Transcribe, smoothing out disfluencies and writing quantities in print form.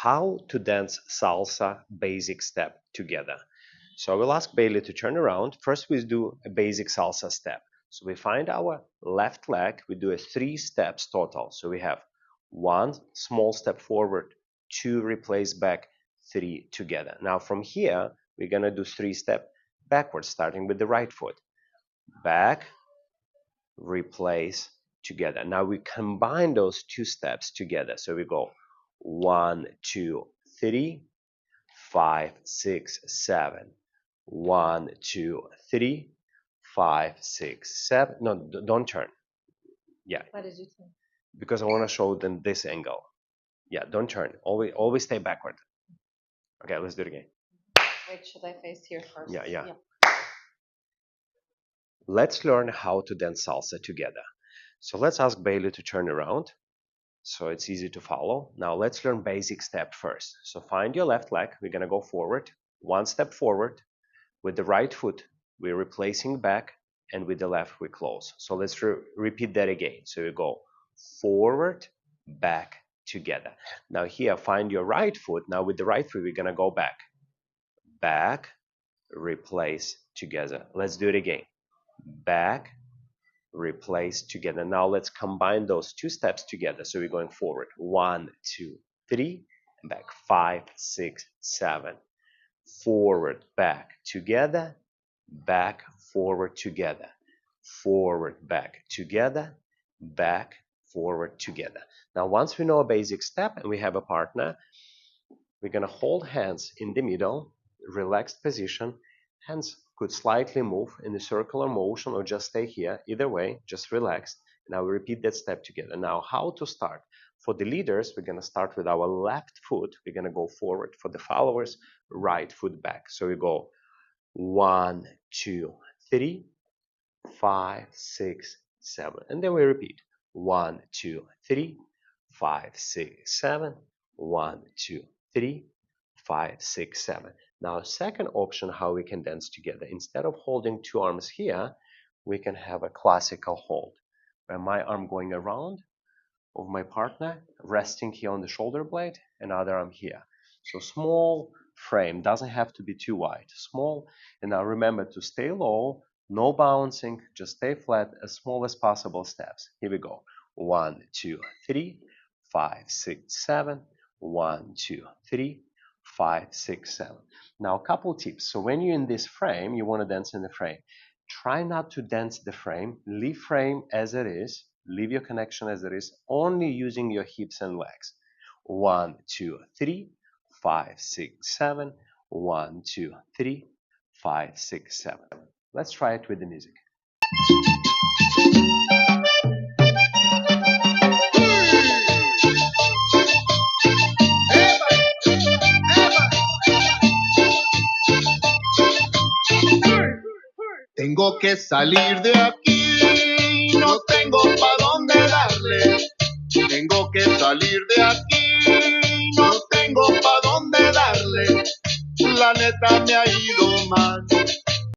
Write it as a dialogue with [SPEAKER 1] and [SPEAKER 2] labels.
[SPEAKER 1] how to dance salsa basic step together. So I will ask Bailey to turn around. First, we do a basic salsa step. So we find our left leg. We do a 3 steps total. So we have 1 small step forward, 2 replace back, 3 together. Now from here, we're going to do 3 step backwards, starting with the right foot. Back, replace, together. Now we combine those 2 steps together. So we go 1, 2, 3, 5, 6, 7. 1, 2, 3, 5, 6, 7. No, don't turn. Yeah.
[SPEAKER 2] Why did you turn?
[SPEAKER 1] Because I want to show them this angle. Yeah, don't turn. Always stay backward. Okay, let's do it again.
[SPEAKER 2] Wait, should I face here first?
[SPEAKER 1] Yeah. Let's learn how to dance salsa together. So let's ask Bailey to turn around so it's easy to follow. Now let's learn basic step first. So find your left leg. We're going to go forward. 1 step forward. With the right foot, we're replacing back, and with the left, we close. So let's repeat that again. So we go forward, back, together. Now here, find your right foot. Now with the right foot, we're going to go back. Back, replace, together. Let's do it again. Back, replace, together. Now let's combine those 2 steps together. So we're going forward. 1, 2, 3, and back. 5, 6, 7. Forward, back, together, back, forward, together, forward, back, together, back, forward, together. Now, once we know a basic step and we have a partner, we're going to hold hands in the middle, relaxed position. Hands could slightly move in a circular motion or just stay here. Either way, just relax. Now we repeat that step together. Now, how to start? For the leaders, we're going to start with our left foot. We're going to go forward. For the followers, right foot back. So we go 1, 2, 3, 5, 6, 7. And then we repeat 1, 2, 3, 5, 6, 7. 1, 2, 3, 5, 6, 7. Now, second option how we can dance together. Instead of holding 2 arms here, we can have a classical hold, where my arm going around of my partner, resting here on the shoulder blade, and other arm here. So small frame, doesn't have to be too wide, small. And now remember to stay low, no bouncing, just stay flat, as small as possible steps. Here we go. 1, 2, 3, 5, 6, 7. 1, 2, 3, 5, 6, 7. Now a couple tips. So when you're in this frame, you want to dance in the frame. Try not to dance the frame. Leave frame as it is. Leave your connection as it is, only using your hips and legs. 1, 2, 3, 5, 6, 7. 1, 2, 3, 5, 6, 7. Let's try it with the music.
[SPEAKER 3] Tengo que salir de aquí, no tengo pa' dónde darle. Tengo que salir de aquí, no tengo pa' dónde darle. La neta me ha